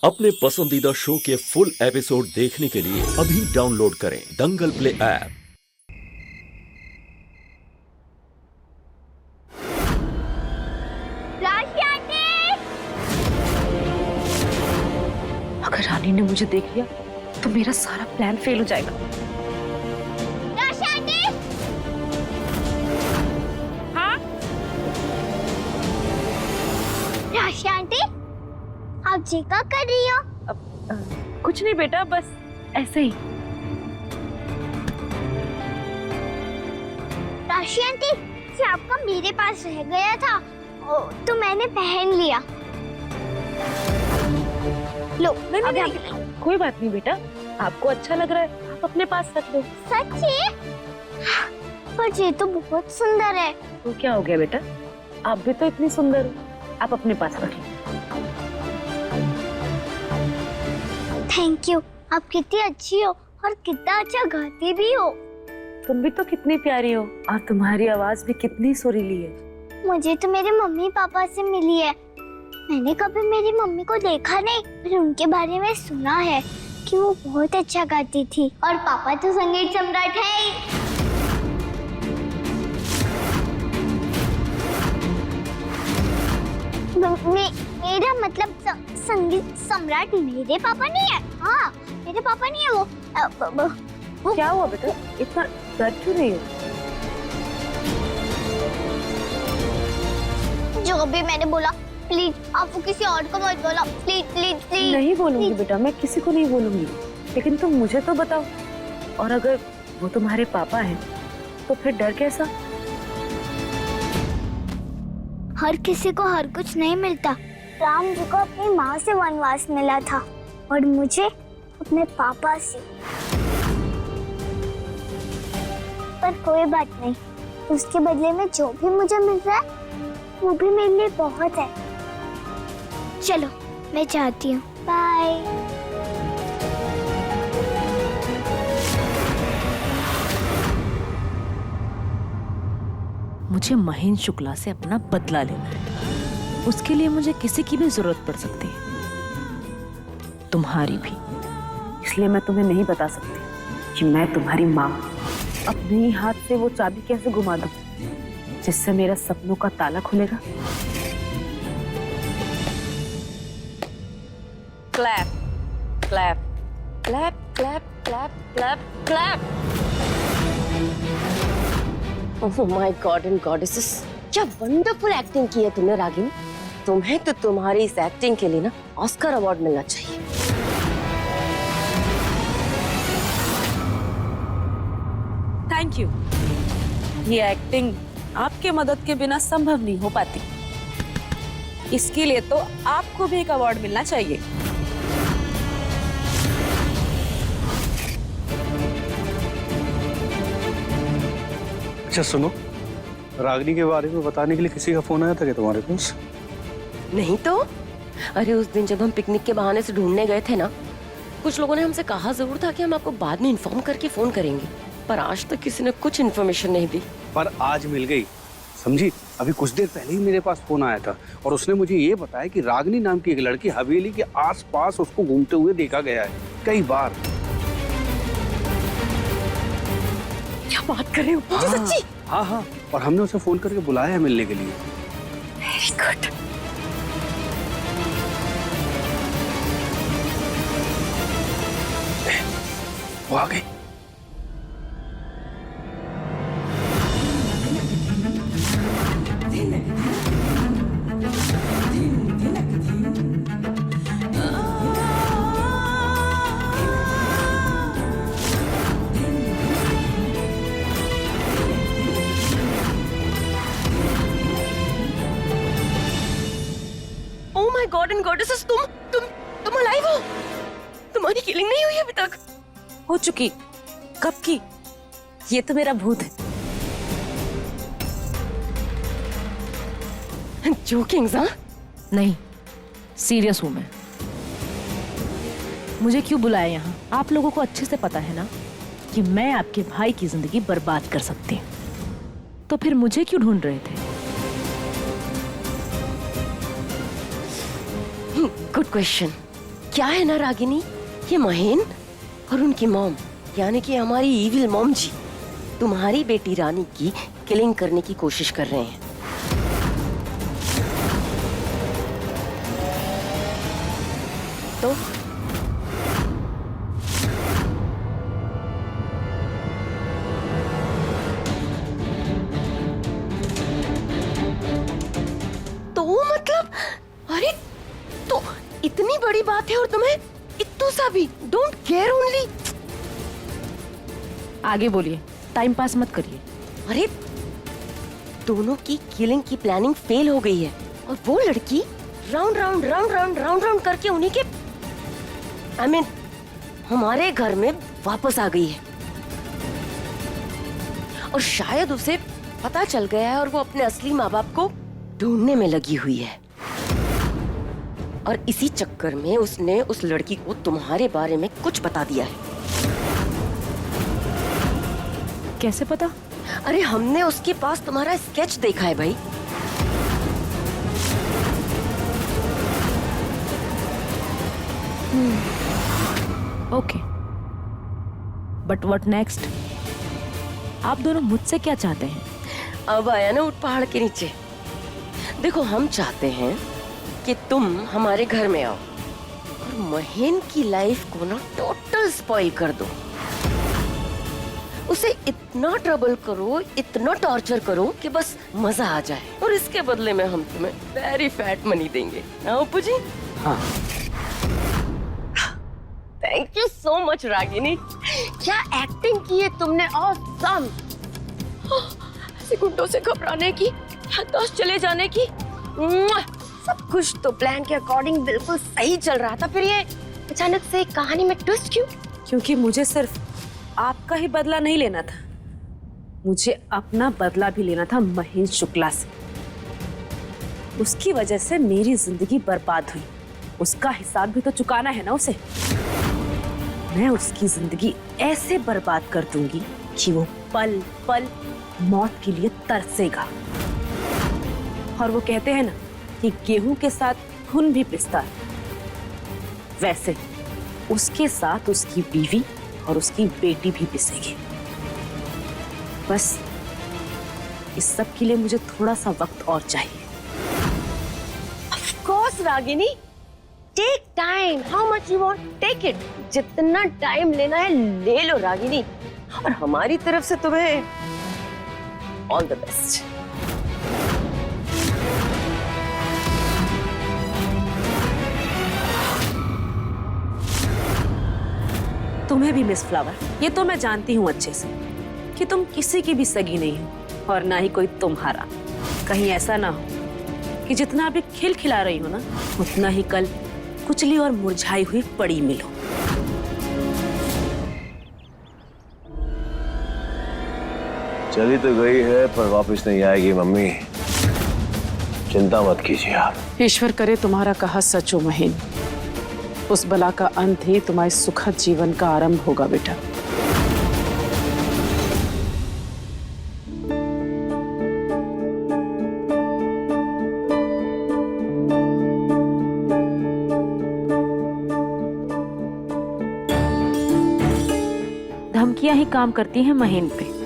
अपने पसंदीदा शो के फुल एपिसोड देखने के लिए अभी डाउनलोड करें दंगल प्ले ऐप। अगर रानी ने मुझे देख लिया तो मेरा सारा प्लान फेल हो जाएगा। हाँ? राशि आंटी, आप जी क्या कर रही हो? कुछ नहीं बेटा, बस ऐसे ही। राशि आंटी, ये आपका मेरे पास रह गया था तो मैंने पहन लिया। लो, नहीं, कोई बात नहीं बेटा, आपको अच्छा लग रहा है, आप अपने पास रख लो। सच्ची? पर ये तो बहुत सुंदर है। तो क्या हो गया बेटा, आप भी तो इतनी सुंदर हो, आप अपने पास रखिए। थैंक यू, आप कितनी अच्छी हो और कितना अच्छा गाती भी हो। तुम भी तो कितनी प्यारी हो और तुम्हारी आवाज भी कितनी सुरीली है। मुझे तो मेरे मम्मी पापा से मिली है। मैंने कभी मेरी मम्मी को देखा नहीं, पर उनके बारे में सुना है कि वो बहुत अच्छा गाती थी। और पापा तो संगीत सम्राट है ही। मेरा मतलब संगीत सम्राट मेरे पापा नहीं है। हाँ, मेरे पापा नहीं है वो क्या हुआ बेटा, इतना डर क्यों रही हो? जो भी मैंने बोला, प्लीज आप वो किसी और को मत बोलो। Please please please. नहीं बोलूंगी बेटा, मैं किसी को नहीं बोलूंगी, लेकिन तुम मुझे तो बताओ। और अगर वो तुम्हारे पापा हैं तो फिर डर कैसा? हर किसी को हर कुछ नहीं मिलता। राम जी को अपनी माँ से वनवास मिला था और मुझे अपने पापा से। पर कोई बात नहीं, उसके बदले में जो भी मुझे मिल रहा है वो भी मेरे लिए बहुत है। चलो मैं जाती हूँ, बाय। मुझे महेंद्र शुक्ला से अपना बदला लेना है। उसके लिए मुझे किसी की भी जरूरत पड़ सकती है, तुम्हारी भी। इसलिए मैं तुम्हें नहीं बता सकती कि मैं तुम्हारी माँ अपने ही हाथ से वो चाबी कैसे घुमा दूं जिससे मेरा सपनों का ताला खुलेगा। Clap clap clap clap clap clap clap. Oh my God and goddesses, क्या वंडरफुल एक्टिंग की है तुमने रागिनी। तुम्हें तो तुम्हारी इस एक्टिंग के लिए ना ऑस्कर अवार्ड मिलना चाहिए। Thank you. ये एक्टिंग आपके मदद के बिना संभव नहीं हो पाती। इसके लिए तो आपको भी एक अवार्ड मिलना चाहिए। अच्छा सुनो, रागिनी के बारे में बताने के लिए किसी का फोन आया था क्या तुम्हारे पास? नहीं तो, अरे उस दिन जब हम पिकनिक के बहाने से ढूंढने गए थे ना, कुछ लोगों ने हमसे कहा जरूर था कि हम आपको बाद में इन्फॉर्म करके फोन करेंगे, पर आज तक किसी ने कुछ इन्फॉर्मेशन नहीं दी। पर आज मिल गई, समझी। अभी कुछ देर पहले ही मेरे पास फोन आया था और उसने मुझे ये बताया कि रागिनी नाम की एक लड़की हवेली के आसपास उसको घूमते हुए देखा गया है कई बार। क्या बात कर रहे हो? हाँ, सच्ची? हाँ हाँ, और हमने उसे फोन करके बुलाया है मिलने के लिए। Very good. वो आ गई। Oh my God and goddesses, तुम अलाइव हो? तुम्हारी किलिंग नहीं हुई अभी तक? हो चुकी, कब की? ये तो मेरा भूत है। जोकिंग हाँ? नहीं, सीरियस हूं मैं। मुझे क्यों बुलाया यहाँ? आप लोगों को अच्छे से पता है ना कि मैं आपके भाई की जिंदगी बर्बाद कर सकती हूँ, तो फिर मुझे क्यों ढूंढ रहे थे? Good question. क्या है ना रागिनी, ये महेन और उनकी मॉम यानी कि हमारी इविल मॉम जी तुम्हारी बेटी रानी की किलिंग करने की कोशिश कर रहे हैं। तो मतलब अरे तो इतनी बड़ी बात है और तुम्हें इतना सा भी डोंट केयर ओनली। आगे बोलिए, टाइम पास मत करिए। अरे दोनों की किलिंग की प्लानिंग फेल हो गई है और वो लड़की round round round round round round करके उन्हीं के I mean, हमारे घर में वापस आ गई है और शायद उसे पता चल गया है और वो अपने असली माँ बाप को ढूंढने में लगी हुई है और इसी चक्कर में उसने उस लड़की को तुम्हारे बारे में कुछ बता दिया है। कैसे पता? अरे हमने उसके पास तुम्हारा स्केच देखा है भाई। Okay, but what next? आप दोनों मुझसे क्या चाहते हैं? अब आया ना ऊट पहाड़ के नीचे। देखो हम चाहते हैं कि तुम हमारे घर में आओ और महेन की लाइफ को ना टोटल स्पॉइल कर दो। उसे इतना ट्रबल करो, इतना टॉर्चर करो कि बस मजा आ जाए और इसके बदले में हम तुम्हें वेरी फैट मनी देंगे। अपू जी? हाँ। Thank you so much Ragini, क्या एक्टिंग की है तुमने, ऑसम। ऐसे गुड्डों से घबराने की, याददाश्त चले जाने की, सब कुछ तो प्लान के अकॉर्डिंग बिल्कुल सही चल रहा था, फिर ये अचानक से कहानी में ट्विस्ट क्यों? क्योंकि मुझे सिर्फ आपका ही बदला नहीं लेना था, मुझे अपना बदला भी लेना था महेन शुक्ला से। उसकी वजह से मेरी जिंदगी बर्बाद हुई, उसका हिसाब भी तो चुकाना है ना उसे। मैं उसकी जिंदगी ऐसे बर्बाद कर दूंगी कि वो पल पल मौत के लिए तरसेगा। और वो कहते हैं ना कि गेहूं के साथ खून भी पिसता है, वैसे उसके साथ उसकी बीवी और उसकी बेटी भी पिसेगी। बस इस सब के लिए मुझे थोड़ा सा वक्त और चाहिए। Of course Ragini, take time, how much you want take it, जितना टाइम लेना है ले लो रागिनी, और हमारी तरफ से तुम्हें ऑल द बेस्ट। तुम्हें भी मिस फ्लावर, ये तो मैं जानती हूँ अच्छे से कि तुम किसी की भी सगी नहीं हो और ना ही कोई तुम्हारा। कहीं ऐसा ना हो कि जितना अभी खिलखिला रही हो ना, उतना ही कल कुचली और मुरझाई हुई पड़ी मिलो। चली तो गई है पर वापस नहीं आएगी मम्मी, चिंता मत कीजिए आप। ईश्वर करे तुम्हारा कहा सच हो महेन, उस बला का अंत ही तुम्हारे सुखद जीवन का आरंभ होगा बेटा। धमकियां ही काम करती हैं महेन पे।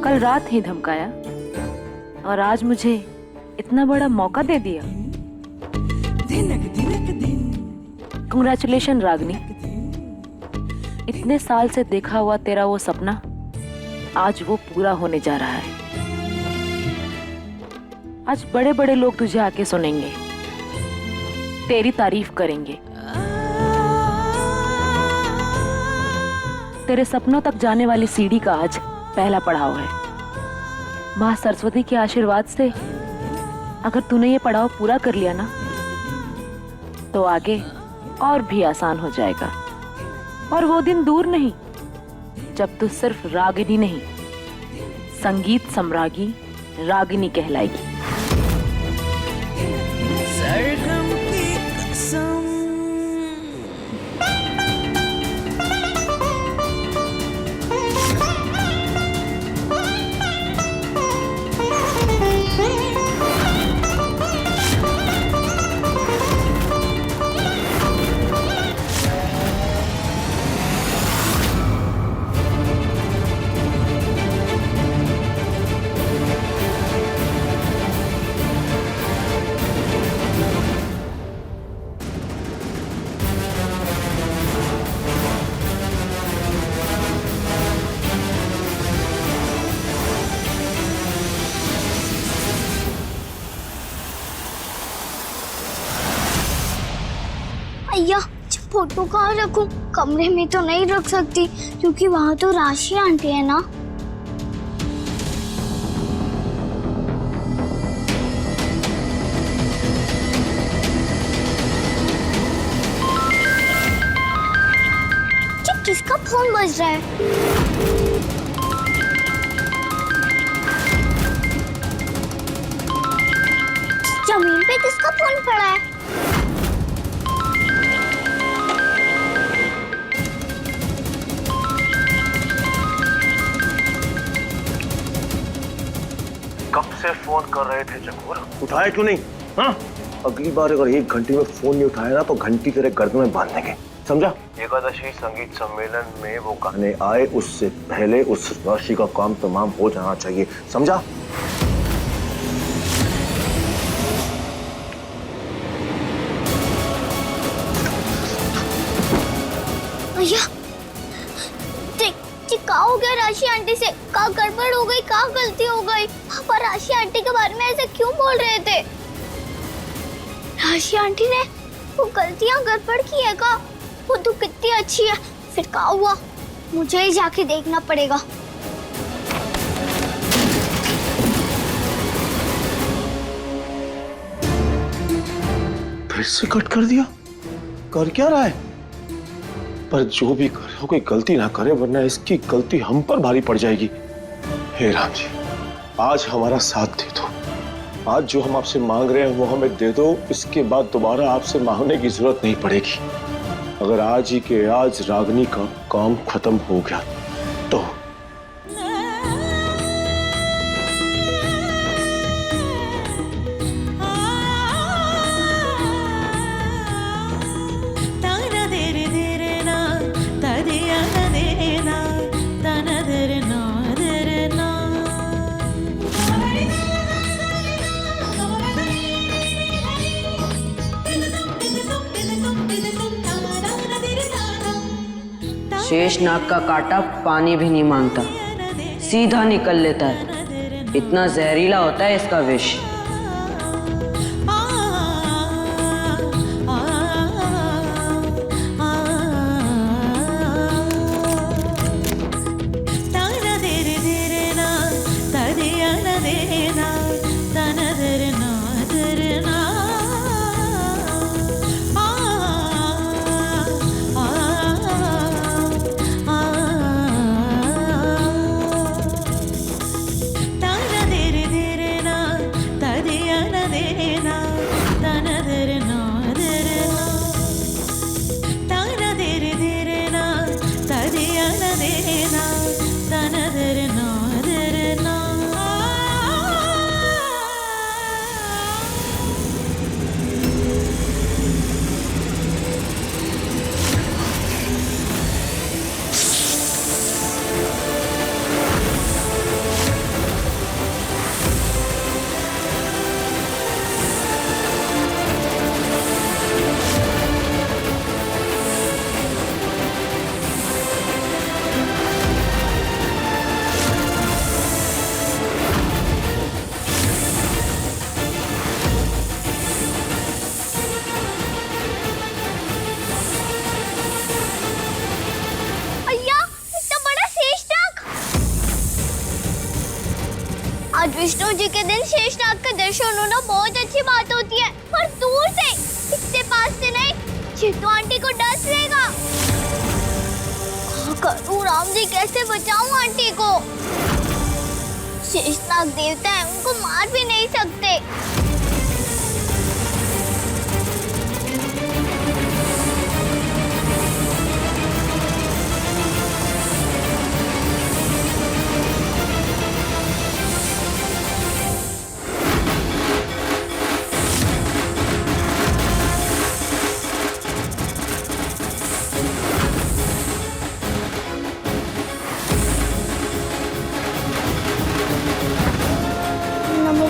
कल रात ही धमकाया और आज मुझे इतना बड़ा मौका दे दिया। कांग्रेचुलेशन रागनी, इतने साल से देखा हुआ तेरा वो सपना आज वो पूरा होने जा रहा है। आज बड़े बड़े लोग तुझे आके सुनेंगे, तेरी तारीफ करेंगे। तेरे सपनों तक जाने वाली सीढ़ी का आज पहला पड़ाव है। माँ सरस्वती के आशीर्वाद से अगर तूने ये पड़ाव पूरा कर लिया ना, तो आगे और भी आसान हो जाएगा। और वो दिन दूर नहीं जब तू सिर्फ रागिनी नहीं, संगीत सम्राज्ञी रागिनी कहलाएगी। अय्या, फोटो कहाँ रखूं? कमरे में तो नहीं रख सकती क्योंकि वहाँ तो राशि आंटी है ना। ये किसका फोन बज रहा है? जमीन पे किसका फोन पड़ा है? कब से फोन कर रहे थे चकोर, उठाया क्यों नहीं? हाँ, अगली बार अगर 1 घंटे में फोन नहीं उठाया ना तो घंटी तेरे गर्दन में बांध देंगे, समझा? एकादशी संगीत सम्मेलन में वो गाने आए उससे पहले उस राशि का काम तमाम हो जाना चाहिए, समझा? भैया, क्या हो गया राशि आंटी से? क्या गड़बड़ हो गई? क्या गलती हो गई? पापा राशि आंटी के बारे में ऐसे क्यों बोल रहे थे? राशि आंटी ने वो गलतियां गड़बड़ की है का? वो तो कितनी अच्छी है, फिर क्या हुआ? मुझे ही जाके देखना पड़ेगा। फिर से कट कर दिया? कर क्या रहा है? पर जो भी करे हो कोई गलती ना करे वरना इसकी गलती हम पर भारी पड़ जाएगी। हे राम जी, आज हमारा साथ दे दो। आज जो हम आपसे मांग रहे हैं वो हमें दे दो, इसके बाद दोबारा आपसे मांगने की जरूरत नहीं पड़ेगी। अगर आज ही के आज रागिनी का काम खत्म हो गया तो शेषनाग का कांटा पानी भी नहीं मांगता, सीधा निकल लेता है। इतना जहरीला होता है इसका विष। आज विष्णु जी के दिन शेषनाग का दर्शन होना बहुत अच्छी बात होती है, पर दूर से, इतने पास से नहीं। चित्तू आंटी को डस लेगा। क्या करूं राम जी, कैसे बचाऊं आंटी को? शेषनाग देवता है, उनको मार भी नहीं सकते।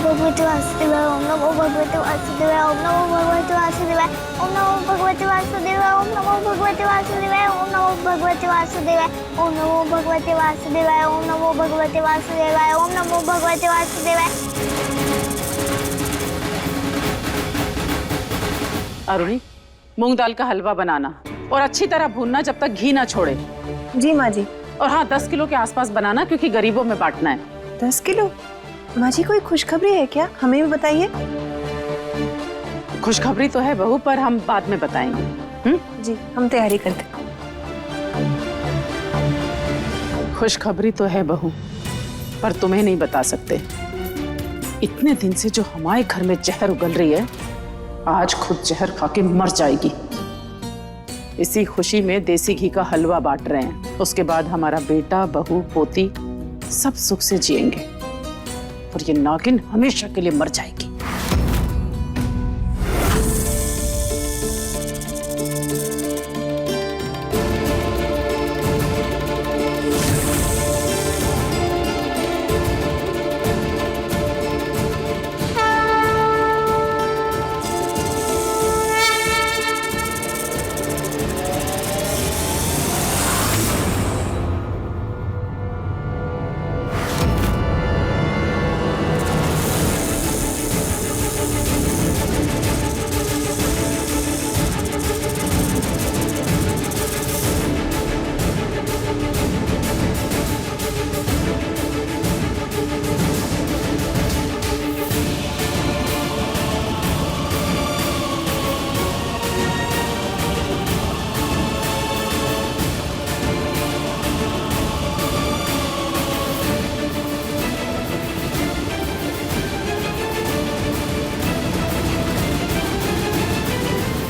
भगवते वासुदेवाय, ओम नमो भगवते वासुदेवाय, ओम नमो भगवते वासुदेवाय, ओम नमो भगवते वासुदेवाय, ओम नमो भगवते वासुदेवाय, ओम नमो भगवते वासुदेवाय, ओम नमो भगवते वासुदेवाय, ओम नमो भगवते वासुदेवाय, ओम नमो भगवते वासुदेवाय। अरुणी, मूंग दाल का हलवा बनाना और अच्छी तरह भूनना जब तक घी ना छोड़े। जी माँ जी। और हाँ, 10 किलो के आसपास बनाना क्योंकि गरीबों में बांटना है। 10 किलो? माँ जी कोई खुशखबरी है क्या? हमें भी बताइए। खुशखबरी तो है बहू, पर हम बाद में बताएंगे। जी, हम तैयारी करते। खुशखबरी तो है बहू, पर तुम्हें नहीं बता सकते। इतने दिन से जो हमारे घर में जहर उगल रही है, आज खुद जहर खा के मर जाएगी। इसी खुशी में देसी घी का हलवा बांट रहे हैं। उसके बाद हमारा बेटा, बहू, पोती सब सुख से जिएंगे और ये नागिन हमेशा के लिए मर जाएगी।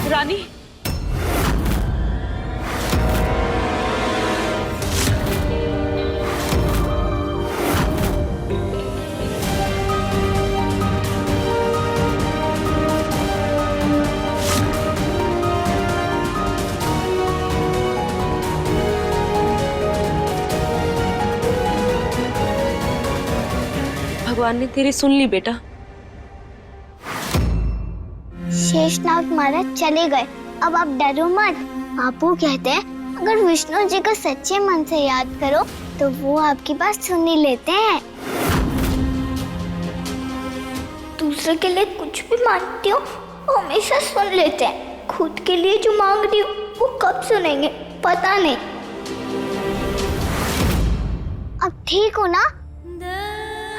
रानी, भगवान ने तेरी सुन ली बेटा। शेषनाग महाराज चले गए, अब आप डरो मत। बापू कहते हैं अगर विष्णु जी को सच्चे मन से याद करो तो वो आपकी बात सुन ही लेते हैं। दूसरे के लिए कुछ भी मांगती हो वो हमेशा सुन लेते हैं, खुद के लिए जो मांग रही हो वो कब सुनेंगे पता नहीं। अब ठीक हो ना?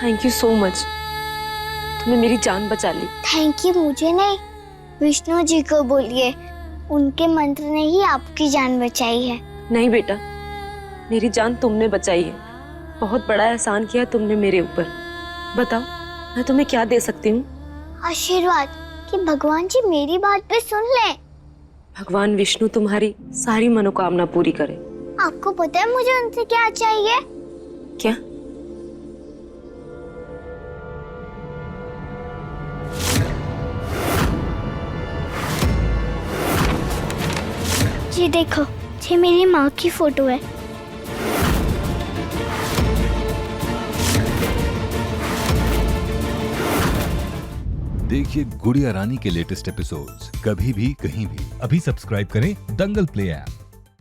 थैंक यू सो मच, तुमने मेरी जान बचा ली। थैंक यू मुझे नहीं, विष्णु जी को बोलिए, उनके मंत्र ने ही आपकी जान बचाई है। नहीं बेटा, मेरी जान तुमने बचाई है। बहुत बड़ा एहसान किया तुमने मेरे ऊपर। बताओ मैं तुम्हें क्या दे सकती हूँ? आशीर्वाद कि भगवान जी मेरी बात पे सुन ले। भगवान विष्णु तुम्हारी सारी मनोकामना पूरी करे। आपको पता है मुझे उनसे क्या चाहिए? क्या? ये देखो, ये मेरी माँ की फोटो है। देखिए गुड़िया रानी के लेटेस्ट एपिसोड्स कभी भी कहीं भी। अभी सब्सक्राइब करें दंगल प्ले ऐप।